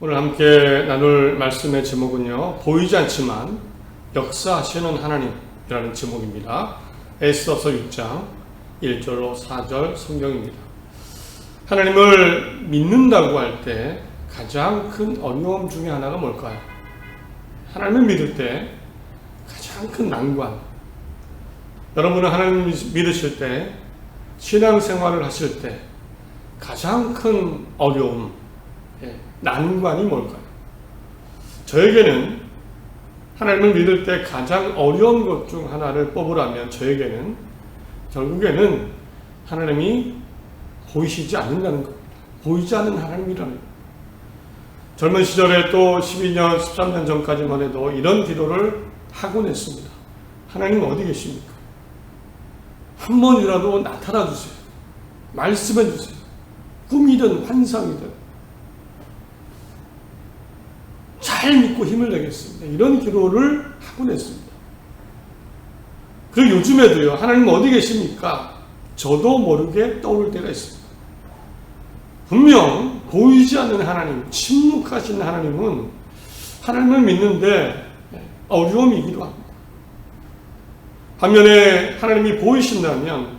오늘 함께 나눌 말씀의 제목은요, 보이지 않지만 역사하시는 하나님이라는 제목입니다. 에스더서 6장 1절로 4절 성경입니다. 하나님을 믿는다고 할 때 가장 큰 어려움 중에 하나가 뭘까요? 하나님을 믿을 때 가장 큰 난관. 여러분은 하나님을 믿으실 때, 신앙생활을 하실 때 가장 큰 어려움, 난관이 뭘까요? 저에게는 하나님을 믿을 때 가장 어려운 것 중 하나를 뽑으라면 저에게는 결국에는 하나님이 보이시지 않는다는 겁니다. 보이지 않는 하나님이라는 겁니다. 젊은 시절에 또 12년, 13년 전까지만 해도 이런 기도를 하곤 했습니다. 하나님 어디 계십니까? 한 번이라도 나타나 주세요. 말씀해 주세요. 꿈이든 환상이든 잘 믿고 힘을 내겠습니다. 이런 기도를 하곤 했습니다. 그리고 요즘에도요, 하나님 어디 계십니까? 저도 모르게 떠오를 때가 있습니다. 분명 보이지 않는 하나님, 침묵하신 하나님은 하나님을 믿는데 어려움이기도 합니다. 반면에 하나님이 보이신다면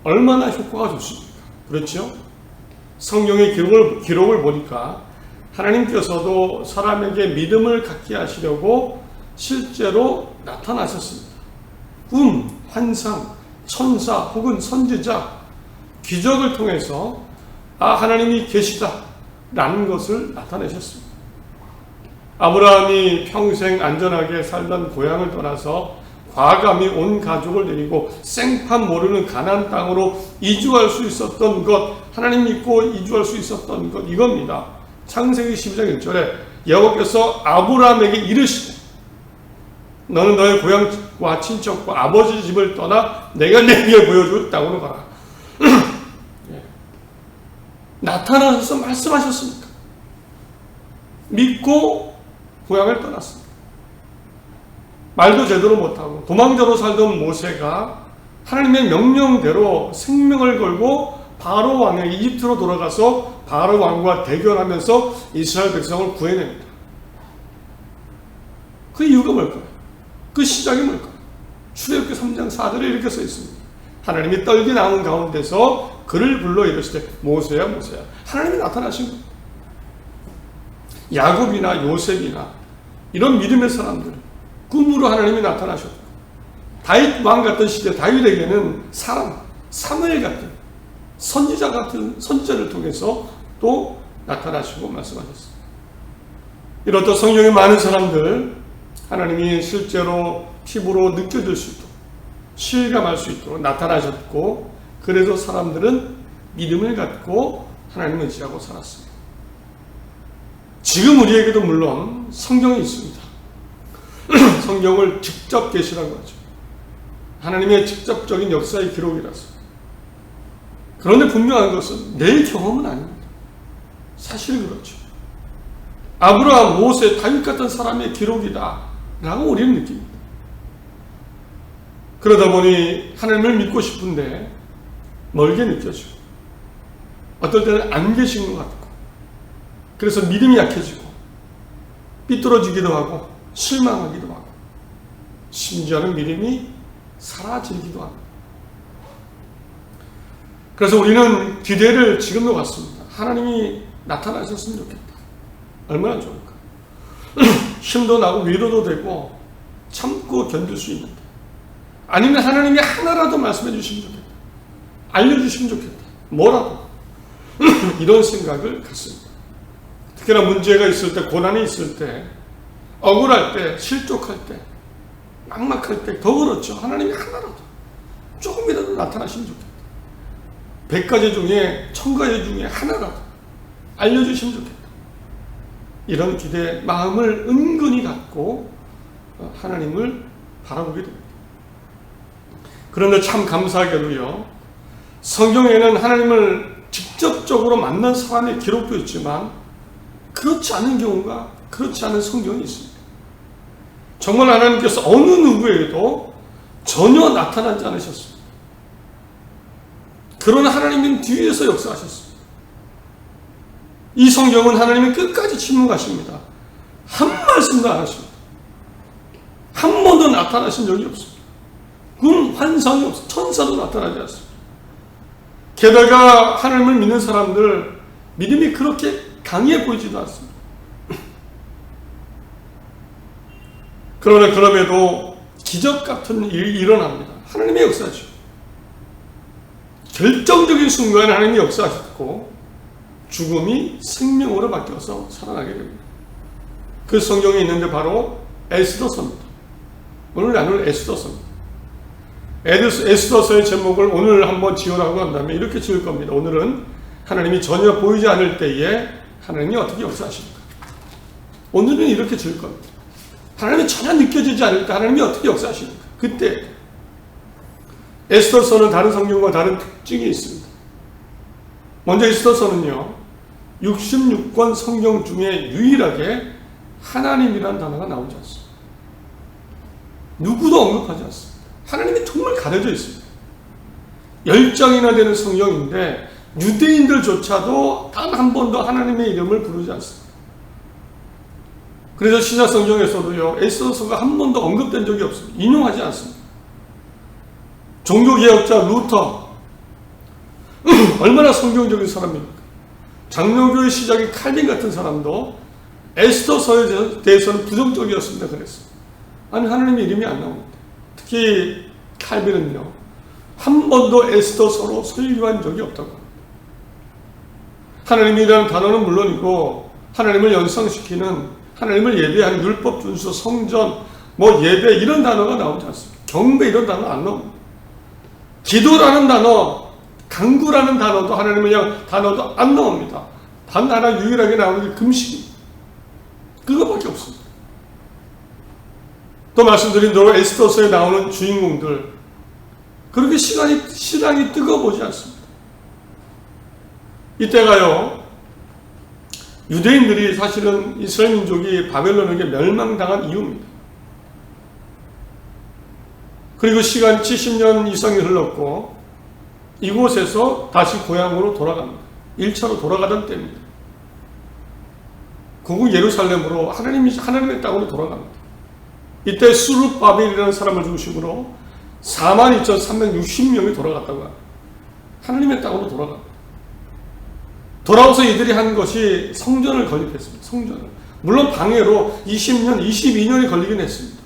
얼마나 효과가 좋습니까? 그렇죠? 성경의 기록을 보니까 하나님께서도 사람에게 믿음을 갖게 하시려고 실제로 나타나셨습니다. 꿈, 환상, 천사 혹은 선지자, 기적을 통해서 하나님이 계시다 라는 것을 나타내셨습니다. 아브라함이 평생 안전하게 살던 고향을 떠나서 과감히 온 가족을 데리고 생판 모르는 가나안 땅으로 이주할 수 있었던 것, 하나님 믿고 이주할 수 있었던 것, 이겁니다. 창세기 12장 1절에 여호와께서 아브라함에게 이르시되 너는 너의 고향과 친척과 아버지 집을 떠나 내가 내게 보여줄 땅으로 가라. 나타나셔서 말씀하셨습니까? 믿고 고향을 떠났습니다. 말도 제대로 못하고 도망자로 살던 모세가 하나님의 명령대로 생명을 걸고 바로 왕의 이집트로 돌아가서 바로 왕과 대결하면서 이스라엘 백성을 구해냅니다. 그 이유가 뭘까요? 그 시작이 뭘까요? 출애굽기 3장 4절에 이렇게 써 있습니다. 하나님이 떨기 나온 가운데서 그를 불러 이르시되 모세야 모세야. 하나님이 나타나신 겁니다. 야곱이나 요셉이나 이런 믿음의 사람들, 꿈으로 하나님이 나타나셨고, 다윗 왕 같은 시대 다윗에게는 사무엘 같은 선지자 같은 선지자를 통해서 또 나타나시고 말씀하셨습니다. 이렇듯 성경에 많은 사람들, 하나님이 실제로 피부로 느껴질 수 있도록, 실감할 수 있도록 나타나셨고, 그래서 사람들은 믿음을 갖고 하나님을 의지하고 살았습니다. 지금 우리에게도 물론 성경이 있습니다. 성경을 직접 계시라고 하죠. 하나님의 직접적인 역사의 기록이라서. 그런데 분명한 것은 내 경험은 아닙니다. 사실 그렇죠. 아브라함, 모세, 다윗 같은 사람의 기록이다 라고 우리는 느낍니다. 그러다 보니 하나님을 믿고 싶은데 멀게 느껴지고, 어떨 때는 안 계신 것 같고, 그래서 믿음이 약해지고 삐뚤어지기도 하고 실망하기도 하고, 심지어는 믿음이 사라지기도 합니다. 그래서 우리는 기대를 지금도 갖습니다. 하나님이 나타나셨으면 좋겠다. 얼마나 좋을까? 힘도 나고 위로도 되고 참고 견딜 수 있는데, 아니면 하나님이 하나라도 말씀해 주시면 좋겠다. 알려주시면 좋겠다. 뭐라도. 이런 생각을 갖습니다. 특히나 문제가 있을 때, 고난이 있을 때, 억울할 때, 실족할 때, 막막할 때 더 그렇죠. 하나님이 하나라도 조금이라도 나타나시면 좋겠다. 100가지 중에 1000가지 중에 하나라도 알려주시면 좋겠다. 이런 기대, 마음을 은근히 갖고 하나님을 바라보게 됩니다. 그런데 참 감사하게도요, 성경에는 하나님을 직접적으로 만난 사람의 기록도 있지만 그렇지 않은 경우가, 그렇지 않은 성경이 있습니다. 정말 하나님께서 어느 누구에게도 전혀 나타나지 않으셨습니다. 그러나 하나님은 뒤에서 역사하셨습니다. 이 성경은 하나님이 끝까지 침묵하십니다. 한 말씀도 안 하십니다. 한 번도 나타나신 적이 없습니다. 그건 환상이 없어요. 천사도 나타나지 않습니다. 게다가 하나님을 믿는 사람들 믿음이 그렇게 강해 보이지도 않습니다. 그러나 그럼에도 기적 같은 일이 일어납니다. 하나님의 역사죠. 결정적인 순간에 하나님이 역사하셨고 죽음이 생명으로 바뀌어서 살아나게 됩니다. 그 성경에 있는데 바로 에스더서입니다. 오늘 나눌 에스더서입니다. 에스더서의 제목을 오늘 한번 지으라고 한다면 이렇게 지을 겁니다. 오늘은 하나님이 전혀 보이지 않을 때에 하나님이 어떻게 역사하십니까? 오늘은 이렇게 지을 겁니다. 하나님이 전혀 느껴지지 않을 때 하나님이 어떻게 역사하십니까? 그때 에스더서는 다른 성경과 다른 특징이 있습니다. 먼저 에스더서는요 66권 성경 중에 유일하게 하나님이라는 단어가 나오지 않습니다. 누구도 언급하지 않습니다. 하나님이 정말 가려져 있습니다. 10장이나 되는 성경인데 유대인들조차도 단 한 번도 하나님의 이름을 부르지 않습니다. 그래서 신약 성경에서도요 에스더서가 한 번도 언급된 적이 없습니다. 인용하지 않습니다. 종교개혁자 루터 얼마나 성경적인 사람입니까? 장로교의 시작인 칼빈 같은 사람도 에스더서에 대해서는 부정적이었습니다. 그랬어요. 아니 하나님의 이름이 안 나옵니다. 특히 칼빈은요 한 번도 에스더서로 설교한 적이 없다고 합니다. 하나님이라는 단어는 물론이고 하나님을 연상시키는 하나님을 예배하는 율법 준수, 성전, 예배 이런 단어가 나오지 않습니다. 경배 이런 단어 안 나옵니다. 기도라는 단어, 간구라는 단어도 하나님을 향한 단어도 안 나옵니다. 단 하나 유일하게 나오는 게 금식입니다. 그거밖에 없습니다. 또 말씀드린 대로 에스더서에 나오는 주인공들 그렇게 신앙이 뜨거워보지 않습니다. 이때가요 유대인들이 사실은 이스라엘 민족이 바벨론에게 멸망당한 이유입니다. 그리고 시간이 70년 이상이 흘렀고 이곳에서 다시 고향으로 돌아갑니다. 1차로 돌아가던 때입니다. 고국 예루살렘으로 하나님의 땅으로 돌아갑니다. 이때 수룹바벨이라는 사람을 중심으로 42,360명이 돌아갔다고 합니다. 하나님의 땅으로 돌아갑니다. 돌아와서 이들이 한 것이 성전을 건립했습니다. 성전을. 물론 방해로 20년, 22년이 걸리긴 했습니다.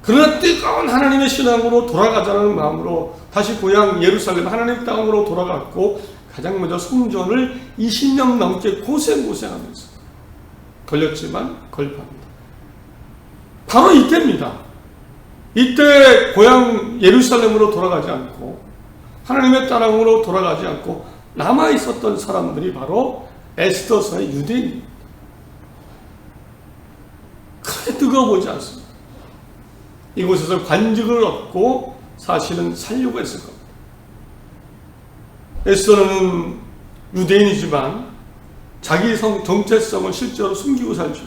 그러나 뜨거운 하나님의 신앙으로 돌아가자는 마음으로 다시 고향 예루살렘 하나님의 땅으로 돌아갔고 가장 먼저 성전을 20년 넘게 고생하면서 걸렸지만 건립합니다. 바로 이때입니다. 이때 고향 예루살렘으로 돌아가지 않고 하나님의 땅으로 돌아가지 않고 남아있었던 사람들이 바로 에스더서의 유대인입니다. 그렇게 뜨거워 보이지 않습니다. 이곳에서 관직을 얻고 사실은 살려고 했을 겁니다. 에스더는 유대인이지만 자기 정체성을 실제로 숨기고 살죠.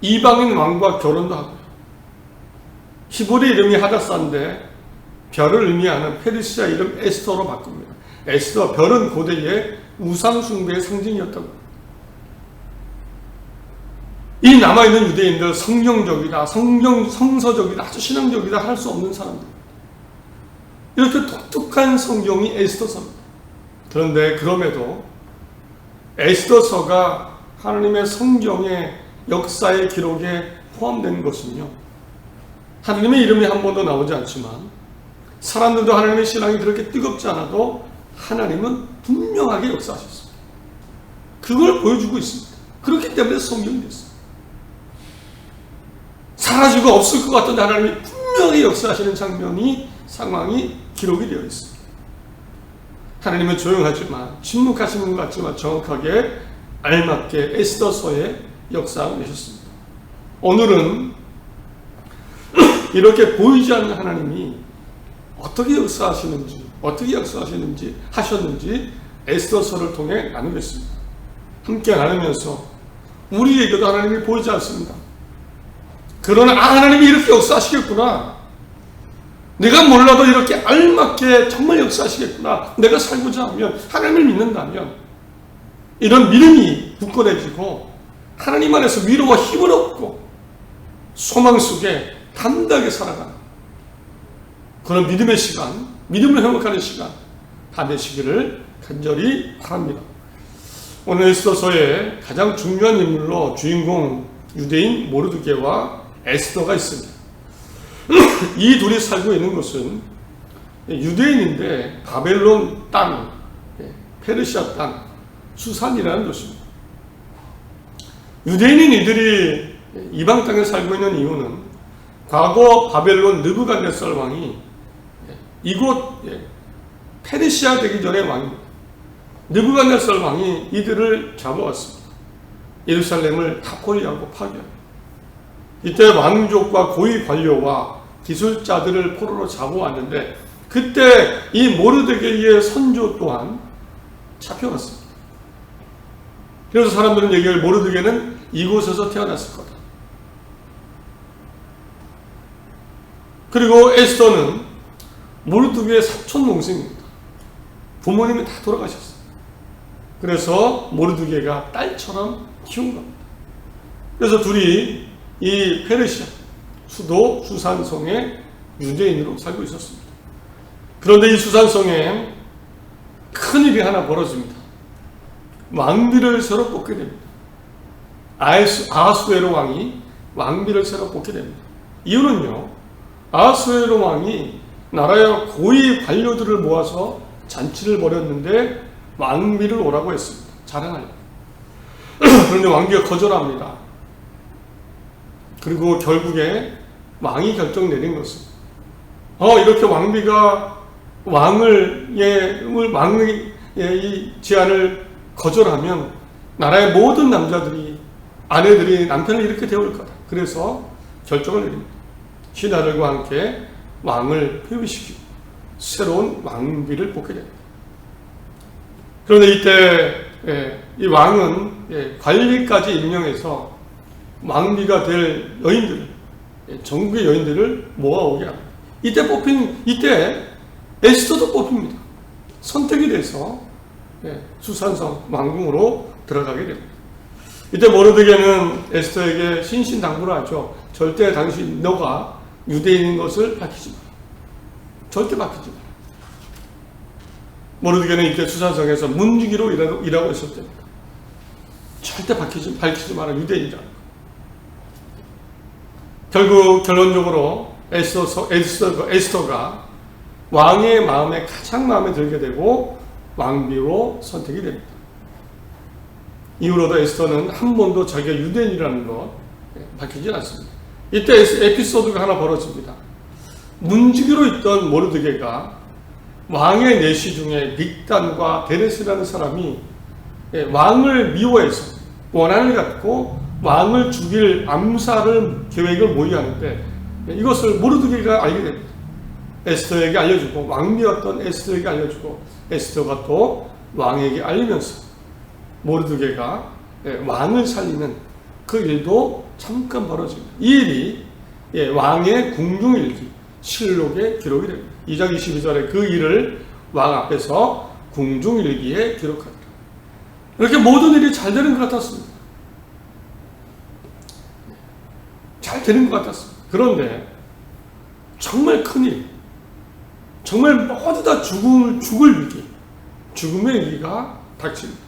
이방인 왕과 결혼도 하고요. 히브리 이름이 하다사인데 별을 의미하는 페르시아 이름 에스더로 바꿉니다. 에스더, 별은 고대의 우상 숭배의 상징이었다고 합니다. 이 남아있는 유대인들 성경적이다, 성서적이다, 아주 신앙적이다 할 수 없는 사람들. 이렇게 독특한 성경이 에스더서입니다. 그런데 그럼에도 에스더서가 하나님의 성경의 역사의 기록에 포함된 것은요. 하나님의 이름이 한 번도 나오지 않지만 사람들도 하나님의 신앙이 그렇게 뜨겁지 않아도 하나님은 분명하게 역사하셨습니다. 그걸 보여주고 있습니다. 그렇기 때문에 성경이 됐습니다. 사라지고 없을 것 같은데 하나님이 분명히 역사하시는 장면이 상황이 기록이 되어 있습니다. 하나님은 조용하지만 침묵하시는 것 같지만 정확하게 알맞게 에스더서의 역사를 내셨습니다. 오늘은 이렇게 보이지 않는 하나님이 어떻게 역사하셨는지 에스더서를 통해 나누겠습니다. 함께 나누면서 우리에게도 하나님이 보이지 않습니다. 그러나 하나님이 이렇게 역사하시겠구나. 내가 몰라도 이렇게 알맞게 정말 역사하시겠구나. 내가 살고자 하면 하나님을 믿는다면 이런 믿음이 굳건해지고 하나님 안에서 위로와 힘을 얻고 소망 속에 담대하게 살아가는 그런 믿음의 시간, 믿음을 회복하는 시간 다 되시기를 간절히 바랍니다. 오늘 에스더서의 가장 중요한 인물로 주인공 유대인 모르드게와 에스더가 있습니다. 이 둘이 살고 있는 곳은 유대인인데 바벨론 땅, 페르시아 땅, 수산이라는 곳입니다. 유대인인 이들이 이방 땅에 살고 있는 이유는 과거 바벨론 느부갓네살 왕이 이곳 페르시아 되기 전의 왕입니다. 느부갓네살 왕이 이들을 잡아왔습니다. 예루살렘을 타포리하고 파괴합니다. 이때 왕족과 고위 관료와 기술자들을 포로로 잡아왔는데 그때 이 모르드게의 선조 또한 잡혀갔습니다. 그래서 사람들은 얘기할 모르드게는 이곳에서 태어났을 거다. 그리고 에스더는 모르드게의 사촌 동생입니다. 부모님이 다 돌아가셨어요. 그래서 모르드게가 딸처럼 키운 겁니다. 그래서 둘이 이 페르시아 수도 수산성의 유대인으로 살고 있었습니다. 그런데 이 수산성에 큰일이 하나 벌어집니다. 왕비를 새로 뽑게 됩니다. 아하수에로 왕이 왕비를 새로 뽑게 됩니다. 이유는요, 아하수에로 왕이 나라의 고위 관료들을 모아서 잔치를 벌였는데 왕비를 오라고 했습니다. 자랑하려고. 그런데 왕비가 거절합니다. 그리고 결국에 왕이 결정 내린 것은 이렇게 왕비가 왕의 이 제안을 거절하면 나라의 모든 남자들이 아내들이 남편을 이렇게 대울 거다. 그래서 결정을 내립니다. 신하들과 함께 왕을 폐위시키고 새로운 왕비를 뽑게 됩니다. 그런데 이때 이 왕은 관리까지 임명해서 왕비가 될 여인들, 전국의 여인들을 모아오게 합니다. 이때 에스더도 뽑힙니다. 선택이 돼서 수산성 왕궁으로 들어가게 됩니다. 이때 모르드게는 에스더에게 신신당부를 하죠. 절대 당신 너가 유대인인 것을 밝히지 마라. 절대 밝히지 마라. 모르드게는 이때 수산성에서 문지기로 일하고 있었을 때입니다. 절대 밝히지 마라. 유대인이라는 거. 결국 결론적으로 에스더가 왕의 마음에 가장 마음에 들게 되고 왕비로 선택이 됩니다. 이후로도 에스더는 한 번도 자기가 유대인이라는 것 밝히지 않습니다. 이때 에피소드가 하나 벌어집니다. 문지기로 있던 모르드게가 왕의 내시 중에 빅단과 데레스라는 사람이 왕을 미워해서 원한을 갖고 왕을 죽일 암살을 계획을 모의하는데 이것을 모르드게가 알게 됩니다. 에스더에게 알려주고 왕비였던 에스더에게 알려주고 에스더가 또 왕에게 알리면서 모르드게가 왕을 살리는 그 일도 잠깐 벌어집니다. 이 일이 왕의 궁중일기 실록에 기록이 됩니다. 2장 22절에 그 일을 왕 앞에서 궁중일기에 기록합니다. 이렇게 모든 일이 잘 되는 것 같았습니다. 잘 되는 것 같았습니다. 그런데 정말 큰일, 정말 모두 다 죽을 위기, 죽음의 위기가 닥칩니다.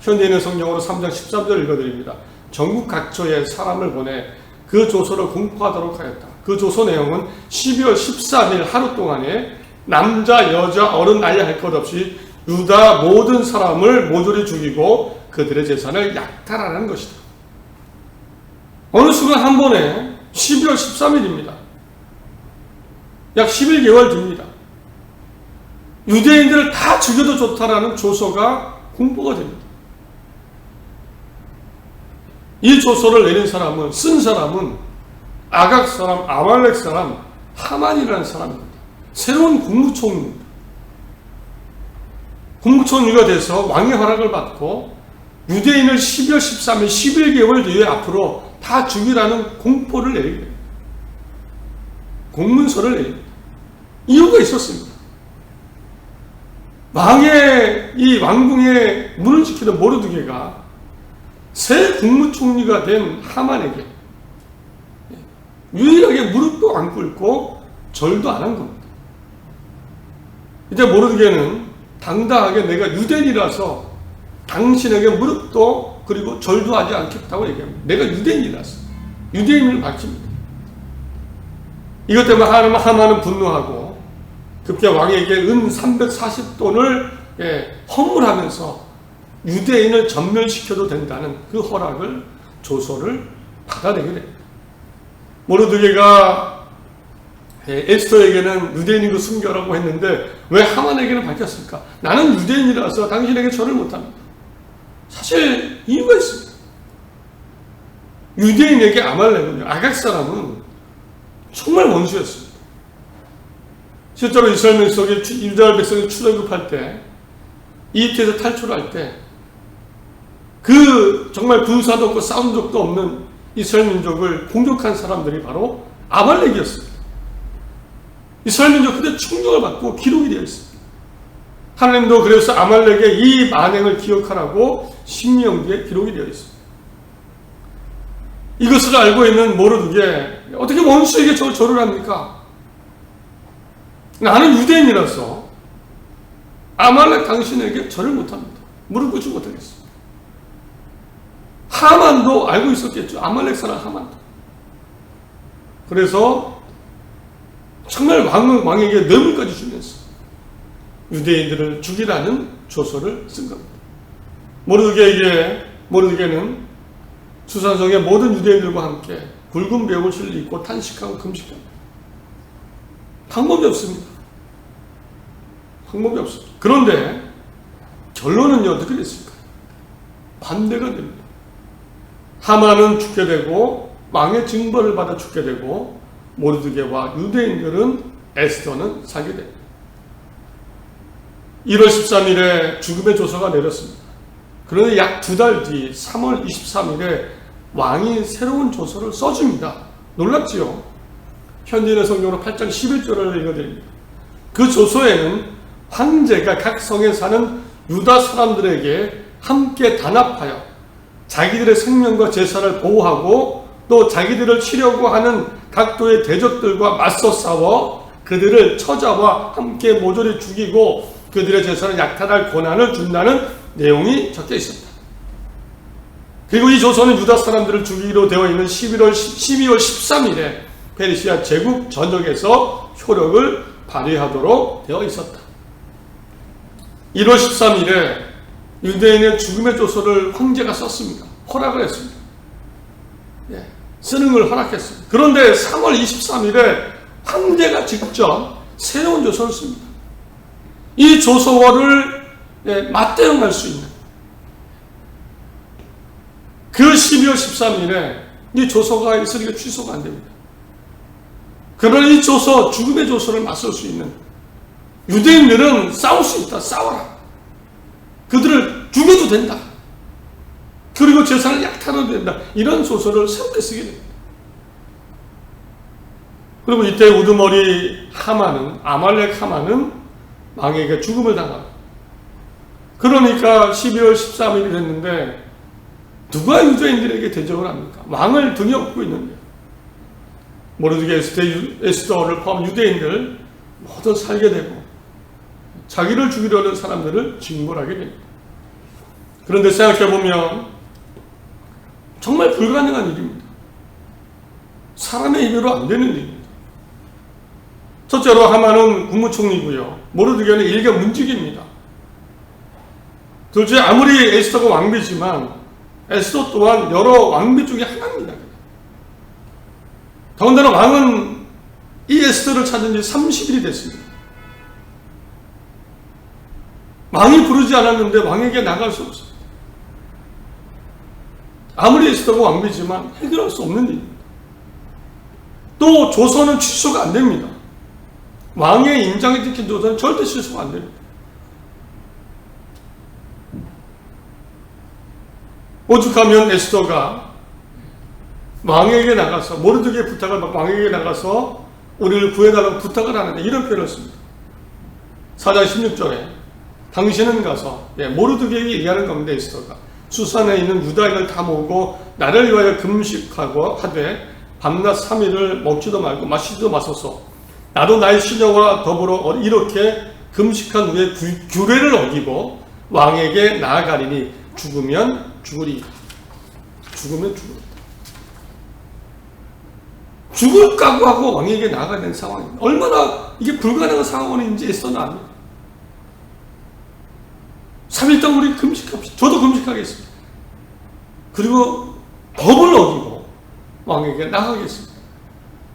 현대인의 성경으로 3장 13절 읽어드립니다. 전국 각처에 사람을 보내 그 조서를 공포하도록 하였다. 그 조서 내용은 12월 13일 하루 동안에 남자, 여자, 어른, 나이 할 것 없이 유다 모든 사람을 모조리 죽이고 그들의 재산을 약탈하는 것이다. 어느 순간 한 번에 12월 13일입니다. 약 11개월 뒤입니다. 유대인들을 다 죽여도 좋다라는 조서가 공포가 됩니다. 이 조서를 내린 사람은, 쓴 사람은 아각 사람, 아말렉 사람, 하만이라는 사람입니다. 새로운 국무총리입니다. 국무총리가 돼서 왕의 허락을 받고 유대인을 12월 13일 11개월 뒤에 앞으로 다 죽이라는 공포를 내리게 됩니다. 공문서를 내립니다. 이유가 있었습니다. 왕의 이 왕궁의 문을 지키던 모르드게가 새 국무총리가 된 하만에게 유일하게 무릎도 안 꿇고 절도 안 한 겁니다. 이제 모르드게는 당당하게 내가 유대인이라서 당신에게 무릎도 그리고 절도 하지 않겠다고 얘기합니다. 내가 유대인이라서 유대인을 밝힙니다. 이것 때문에 하만은 분노하고 급기야 왕에게 은 340돈을 헌물하면서 유대인을 전멸시켜도 된다는 그 허락을 조서를 받아내게 됩니다. 모르드게가 에스더에게는 유대인이고 숨겨라고 했는데 왜 하만에게는 밝혔을까? 나는 유대인이라서 당신에게 절을 못합니다. 사실 이유가 있습니다. 유대인에게 아말렉은요, 아각 사람은 정말 원수였습니다. 실제로 이스라엘 속에 이스라엘 백성이 출애굽할 때 이집트에서 탈출할 때 그 정말 군사도 없고 싸운 적도 없는 이스라엘 민족을 공격한 사람들이 바로 아말렉이었습니다. 이스라엘 민족 그때 충격을 받고 기록이 되어 있습니다. 하나님도 그래서 아말렉의 이 만행을 기억하라고 신명기에 기록이 되어 있습니다. 이것을 알고 있는 모르드게 어떻게 원수에게 절을 합니까? 나는 유대인이라서 아말렉 당신에게 절을 못합니다. 무릎 꿇지 못하겠습니다. 하만도 알고 있었겠죠. 아말렉 사람 하만도. 그래서 정말 왕에게 뇌물까지 주면서 유대인들을 죽이라는 조서를 쓴 겁니다. 모르드게는 수산성의 모든 유대인들과 함께 굵은 베옷을 입고 탄식하고 금식합니다. 방법이 없습니다. 방법이 없습니다. 그런데 결론은 어떻게 됐을까? 반대가 됩니다. 하만은 죽게 되고 왕의 징벌을 받아 죽게 되고 모르드게와 유대인들은 에스더는 살게 됩니다. 1월 13일에 죽음의 조서가 내렸습니다. 그런데 약 2달 뒤 3월 23일에 왕이 새로운 조서를 써줍니다. 놀랍지요? 현진의 성경으로 8장 11절을 읽어드립니다. 그 조서에는 황제가 각 성에 사는 유다 사람들에게 함께 단합하여 자기들의 생명과 재산을 보호하고 또 자기들을 치려고 하는 각도의 대적들과 맞서 싸워 그들을 처자와 함께 모조리 죽이고 그들의 재산을 약탈할 권한을 준다는 내용이 적혀 있습니다. 그리고 이 조서는 유다 사람들을 죽이기로 되어 있는 12월 13일에 페르시아 제국 전역에서 효력을 발휘하도록 되어 있었다. 1월 13일에 유대인의 죽음의 조서를 황제가 썼습니다. 허락을 했습니다. 쓰는 걸 허락했습니다. 그런데 3월 23일에 황제가 직접 새로운 조서를 씁니다. 이 조서를 맞대응할 수 있는 그 12월 13일에 이 조서가 있으니까 취소가 안 됩니다. 그러나 이 조서, 죽음의 조서를 맞설 수 있는 유대인들은 싸울 수 있다. 싸워라. 그들을 죽여도 된다. 그리고 재산을 약탈해도 된다. 이런 소설을 새롭게 쓰게 됩니다. 그리고 이때 우두머리 하만은, 아말렉 하만은 왕에게 죽음을 당합니다. 그러니까 12월 13일이 됐는데 누가 유대인들에게 대적을 합니까? 왕을 등에 업고 있는데 모르드게 에스더를 포함한 유대인들 모두 살게 되고 자기를 죽이려는 사람들을 징벌하게 됩니다. 그런데 생각해보면 정말 불가능한 일입니다. 사람의 힘으로 안 되는 일입니다. 첫째로 하만은 국무총리고요. 모르드게는 일격 문직입니다. 둘째, 아무리 에스더가 왕비지만 에스더 또한 여러 왕비 중에 하나입니다. 더군다나 왕은 이 에스더를 찾은 지 30일이 됐습니다. 왕이 부르지 않았는데 왕에게 나갈 수 없습니다. 아무리 에스더가 왕비지만 해결할 수 없는 일입니다. 또 조서는 취소가 안 됩니다. 왕의 인장에 찍힌 조서는 절대 취소가 안 됩니다. 오죽하면 에스더가 왕에게 나가서 모르드게의 부탁을 받고 왕에게 나가서 우리를 구해달라고 부탁을 하는데 이런 표현을 씁니다. 4장 16절에 당신은 가서, 모르드게에게 얘기하는 겁니다. 에스더가 수산에 있는 유다인을 다 모으고 나를 위하여 금식하고 하되 밤낮 3일을 먹지도 말고 마시지도 마소서. 나도 나의 신령과 더불어 이렇게 금식한 후에 규례를 어기고 왕에게 나아가리니 죽으면 죽으리. 죽으면 죽으리. 죽을 각오하고 왕에게 나아가야 되는 상황입니다. 얼마나 이게 불가능한 상황인지 에스더는 압니다. 3일 동안 우리 금식합시다. 저도 금식하겠습니다. 그리고 법을 어기고 왕에게 나가겠습니다.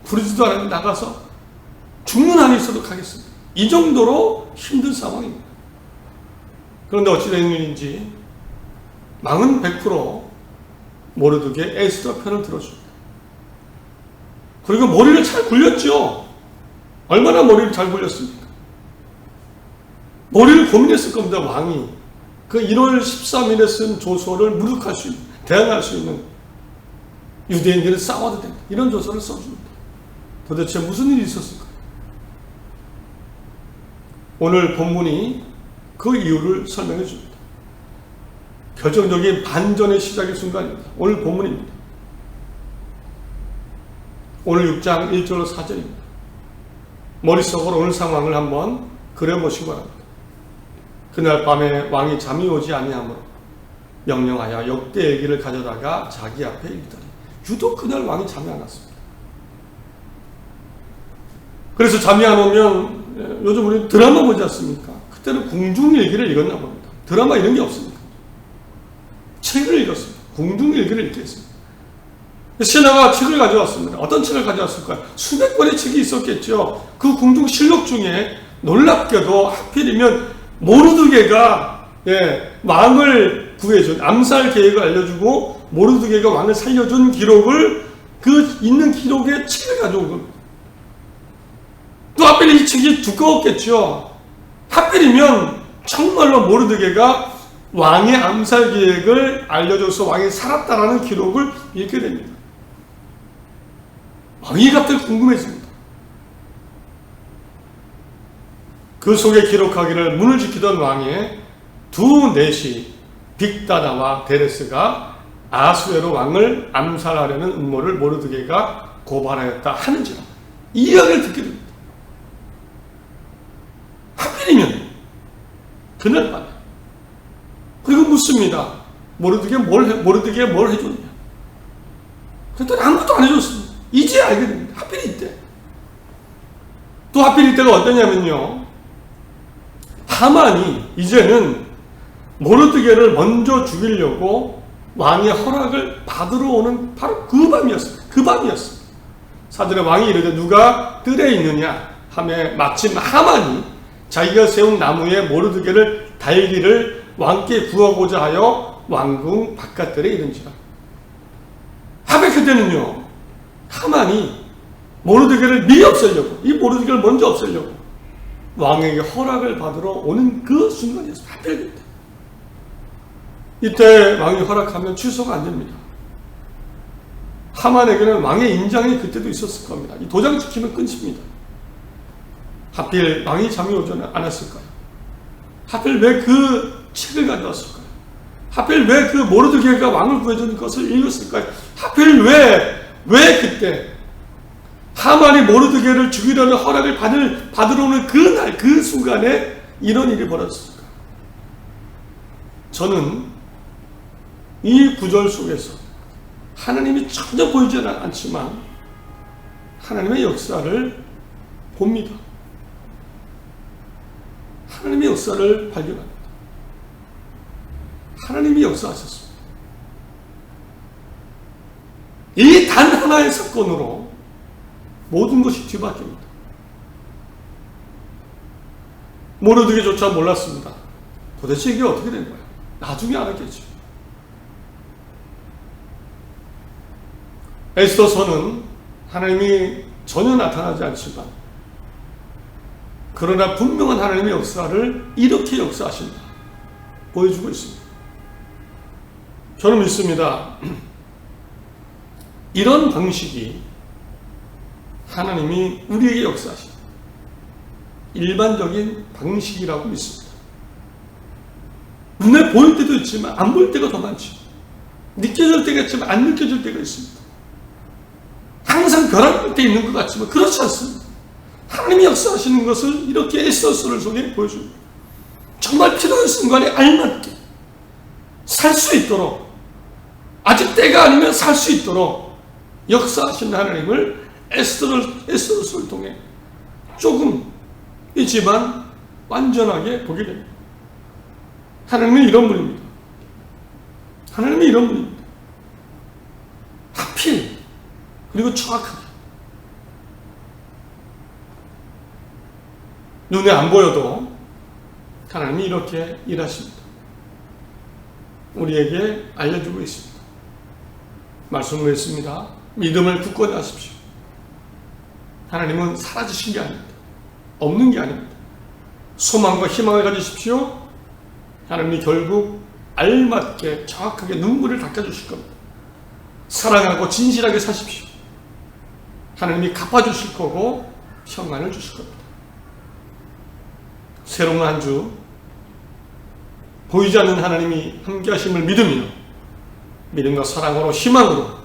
부르지도 않았는데 나가서 죽는 한이 있어도 가겠습니다. 이 정도로 힘든 상황입니다. 그런데 어찌 된 일인지 왕은 100% 모르드게 에스더 편을 들어줍니다. 그리고 머리를 잘 굴렸죠. 얼마나 머리를 잘 굴렸습니까? 머리를 고민했을 겁니다. 왕이 그 1월 13일에 쓴 조서를 무력할 수 있는, 대항할 수 있는, 유대인들은 싸워도 된다, 이런 조서를 써줍니다. 도대체 무슨 일이 있었을까요? 오늘 본문이 그 이유를 설명해 줍니다. 결정적인 반전의 시작의 순간입니다. 오늘 본문입니다. 오늘 6장 1절 4절입니다. 머릿속으로 오늘 상황을 한번 그려보시기 바랍니다. 그날 밤에 왕이 잠이 오지 아니하므로 명령하여 역대 일기를 가져다가 자기 앞에 읽더니 유독 그날 왕이 잠이 안 왔습니다. 그래서 잠이 안 오면 요즘 우리 드라마 보지 않습니까? 그때는 궁중일기를 읽었나 봅니다. 드라마 이런 게 없습니다. 책을 읽었습니다. 궁중일기를 읽겠습니다. 신하가 책을 가져왔습니다. 어떤 책을 가져왔을까요? 수백 권의 책이 있었겠죠. 그 궁중실록 중에 놀랍게도 하필이면 모르드게가 왕을 구해준, 암살 계획을 알려주고 모르드게가 왕을 살려준 기록을, 그 있는 기록의 책을 가져온 겁니다. 또 하필 이 책이 두꺼웠겠죠. 하필이면 정말로 모르드게가 왕의 암살 계획을 알려줘서 왕이 살았다라는 기록을 읽게 됩니다. 왕이 갑자기 궁금해집니다. 그 속에 기록하기를 문을 지키던 왕의 두 내시 빅다나와 데레스가 아수에로 왕을 암살하려는 음모를 모르드게가 고발하였다 하는지라, 이 이야기를 듣게 됩니다. 하필이면 그날 밤에. 그리고 묻습니다. 모르드게에 뭘 해줬냐? 그랬더니 아무것도 안 해줬습니다. 이제 알게 됩니다. 하필 이때. 또 하필 이때가 어떠냐면요, 하만이 이제는 모르드게를 먼저 죽이려고 왕의 허락을 받으러 오는 바로 그 밤이었습니다. 그 밤이었습니다. 사전에 왕이 이르되 누가 뜰에 있느냐 하매 마침 하만이 자기가 세운 나무에 모르드게를 달기를 왕께 구하고자 하여 왕궁 바깥들에 이른지라. 하필 그때는요, 하만이 모르드게를 미리 없애려고, 이 모르드게를 먼저 없애려고 왕에게 허락을 받으러 오는 그 순간이었습니다. 하필 그때. 이때 왕이 허락하면 취소가 안 됩니다. 하만에게는 왕의 인장이 그때도 있었을 겁니다. 이 도장 지키면 끊깁니다. 하필 왕이 잠이 오지 않았을까요? 하필 왜 그 책을 가져왔을까요? 하필 왜 그 모르드게가 왕을 구해준 것을 읽었을까요? 하필 왜 그때 하만이 모르드게를 죽이려는 허락을 받으러 오는 그날, 그 순간에 이런 일이 벌어졌을까요? 저는 이 구절 속에서 하나님이 전혀 보이지 않지만 하나님의 역사를 봅니다. 하나님의 역사를 발견합니다. 하나님이 역사하셨습니다. 이 단 하나의 사건으로 모든 것이 뒤바뀝니다. 모르드게조차 몰랐습니다. 도대체 이게 어떻게 된 거야? 나중에 알았겠죠. 에스더서는 하나님이 전혀 나타나지 않지만 그러나 분명한 하나님의 역사를 이렇게 역사하신다 보여주고 있습니다. 저는 믿습니다. 이런 방식이 하나님이 우리에게 역사하신 일반적인 방식이라고 믿습니다. 눈에 보일 때도 있지만 안 보일 때가 더 많죠. 느껴질 때가 있지만 안 느껴질 때가 있습니다. 항상 벼랑 끝에 있는 것 같지만 그렇지 않습니다. 하나님이 역사하시는 것을 이렇게 에스더서를 속에 보여줍니다. 정말 필요한 순간에 알맞게 살 수 있도록, 아직 때가 아니면 살 수 있도록 역사하시는 하나님을 에스더서를 통해 조금이지만 완전하게 보게 됩니다. 하나님은 이런 분입니다. 하나님은 이런 분입니다. 하필 그리고 정확하게 눈에 안 보여도 하나님이 이렇게 일하십니다. 우리에게 알려주고 있습니다. 말씀을 했습니다. 믿음을 굳건히 하십시오. 하나님은 사라지신 게 아닙니다. 없는 게 아닙니다. 소망과 희망을 가지십시오. 하나님이 결국 알맞게 정확하게 눈물을 닦아주실 겁니다. 사랑하고 진실하게 사십시오. 하나님이 갚아주실 거고 평안을 주실 겁니다. 새로운 한 주 보이지 않는 하나님이 함께 하심을 믿으며 믿음과 사랑으로 희망으로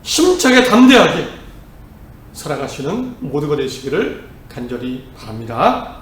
힘차게 담대하게 살아가시는 모두가 되시기를 간절히 바랍니다.